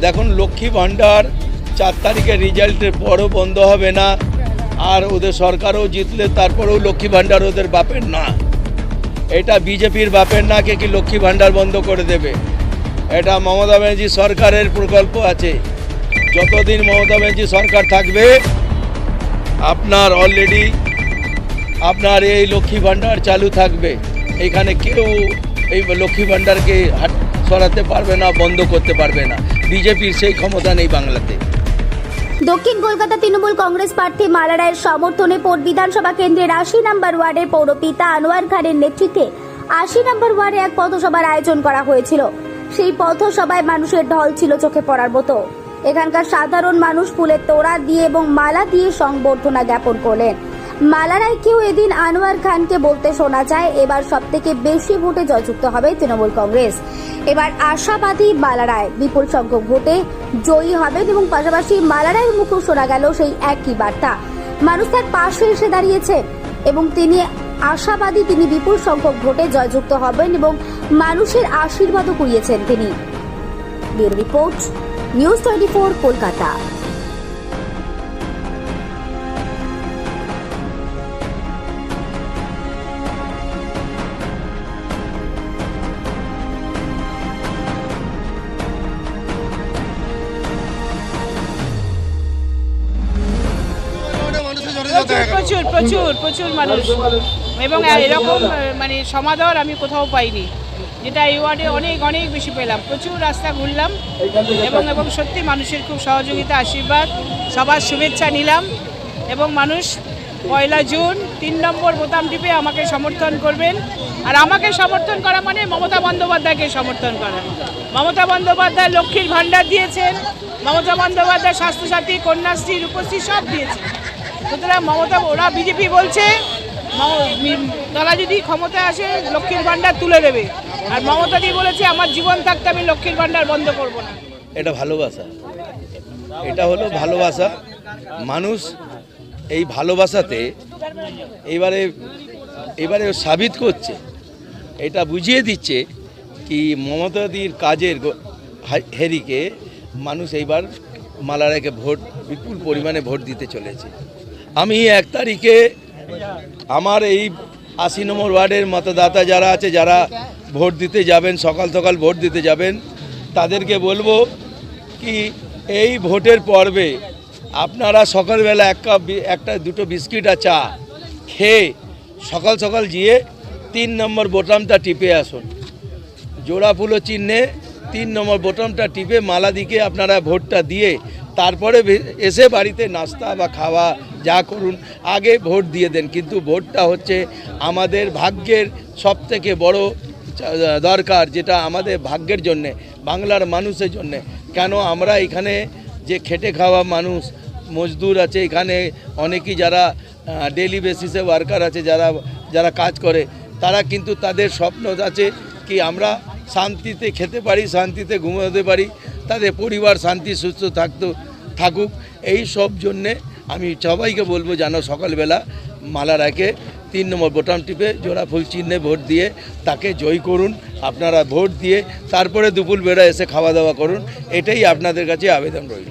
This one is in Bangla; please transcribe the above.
দেখুন লক্ষ্মী ভাণ্ডার 4 তারিখের রেজাল্টের পরও বন্ধ হবে না, আর ওদের সরকারও জিতলে তারপরেও লক্ষ্মী ভাণ্ডার ওদের বাপের না। এটা বিজেপির বাপের না কে কি লক্ষ্মী ভাণ্ডার বন্ধ করে দেবে। এটা মমতা ব্যানার্জি সরকারের প্রকল্প আছে। যতদিন মমতা ব্যানার্জি সরকার থাকবে আপনার অলরেডি আপনার এই লক্ষ্মী ভাণ্ডার চালু থাকবে। এখানে কেউ এই লক্ষ্মী ভাণ্ডারকে সরাতে পারবে না, বন্ধ করতে পারবে না। বিজেপির সেই ক্ষমতা নেই বাংলাতে। দক্ষিণ কলকাতা তৃণমূল কংগ্রেস প্রার্থী মালা রায়ের সমর্থনে পোর্ট বিধানসভা কেন্দ্রের 80 নম্বর ওয়ার্ডের পৌরপিতা আনোয়ার খানের নেতৃত্বে 80 নম্বর ওয়ার্ডে এক পথসভার আয়োজন করা হয়েছিল। সেই পথসভায় মানুষের ঢল ছিল চোখে পড়ার মতো। এখানকার সাধারণ মানুষ ফুলের তোড়া দিয়ে এবং মালা দিয়ে সংবর্ধনা জ্ঞাপন করলেন। মালা রায়কেও এদিন আনোয়ার খানকে বলতে শোনা যায়, এবার সবথেকে বেশি ভোটে জয়যুক্ত হবে তৃণমূল কংগ্রেস। এবার আশাবাদী মালা রায় বিপুল সংখ্যক ভোটে জয়ী হবেন এবং পাশাপাশি মালা রায়ের মুখেও শোনা গেল সেই একই বার্তা। মানুষ তার পাশে এসে দাঁড়িয়েছে এবং তিনি আশাবাদী তিনি বিপুল সংখ্যক ভোটে জয়যুক্ত হবেন এবং মানুষের আশীর্বাদও কুড়িয়েছেন তিনি। Bureau report, news 24 Kolkata. প্রচুর প্রচুর প্রচুর মানুষ এবং এরকম মানে সমাদর আমি কোথাও পাইনি, যেটা এই ওয়ার্ডে অনেক অনেক বেশি পেলাম। প্রচুর রাস্তা ঘুরলাম এবং সত্যি মানুষের খুব সহযোগিতা, আশীর্বাদ, সবার শুভেচ্ছা নিলাম এবং মানুষ 1 জুন 3 নম্বর বোতাম টিপে আমাকে সমর্থন করবেন। আর আমাকে সমর্থন করা মানে মমতা বন্দ্যোপাধ্যায়কে সমর্থন করা। মমতা বন্দ্যোপাধ্যায় লক্ষ্মীর ভাণ্ডার দিয়েছেন, মমতা বন্দ্যোপাধ্যায় স্বাস্থ্যসাথী, কন্যাশ্রী, রূপশ্রী সব দিয়েছে। সুতরাং মমতা, ওরা বিজেপি বলছে তারা যদি ক্ষমতা আসে লক্ষ্মীর ভাণ্ডার তুলে দেবে, আর মমতাদি বলেছে আমার জীবন থাকতে আমি লক্ষ্মীর ভাণ্ডার বন্ধ করব না। এটা ভালোবাসা, এটা হলো ভালোবাসা। মানুষ এই ভালোবাসাতে এবারে সাবিত করছে, এটা বুঝিয়ে দিচ্ছে কি মমতাদির কাজের হেরিকে মানুষ এইবার মালা রায়কে ভোট বিপুল পরিমাণে ভোট দিতে চলেছে। আমি 1 তারিখে আমার এই 80 নম্বর ওয়ার্ডের মতদাতা যারা আছে, যারা ভোট দিতে যাবেন, সকাল সকাল ভোট দিতে যাবেন, তাদেরকে বলবো কি এই ভোটের পর্বে আপনারা সকালবেলা একটা দুটো বিস্কিট আর চা খেয়ে সকাল সকাল গিয়ে 3 নম্বর বোতামটা টিপে আসুন। জোড়া ফুলো চিহ্নে 3 নম্বর বোতামটা টিপে মালা দিকে আপনারা ভোটটা দিয়ে তারপরে এসে বাড়িতে নাস্তা বা খাওয়া যা করুন, আগে ভোট দিয়ে দেন। কিন্তু ভোটটা হচ্ছে আমাদের ভাগ্যের সবথেকে বড় দরকার, যেটা আমাদের ভাগ্যের জন্যে, বাংলার মানুষের জন্যে। কেন আমরা এখানে যে খেটে খাওয়া মানুষ, মজদুর আছে এখানে, অনেকেই যারা ডেইলি বেসিসে ওয়ার্কার আছে, যারা কাজ করে, তারা কিন্তু তাদের স্বপ্ন আছে কি আমরা শান্তিতে খেতে পারি, শান্তিতে ঘুমোতে পারি, তাদের পরিবার শান্তি সুস্থ থাকুক। এই সব জন্যে আমি সবাইকে বলবো যেন সকালবেলা মালা রায়কে 3 নম্বর বোতাম টিপে জোড়া ফুল চিহ্নে ভোট দিয়ে তাকে জয় করুন। আপনারা ভোট দিয়ে তারপরে দুপুরবেলা এসে খাওয়া দাওয়া করুন, এটাই আপনাদের কাছে আবেদন রইল।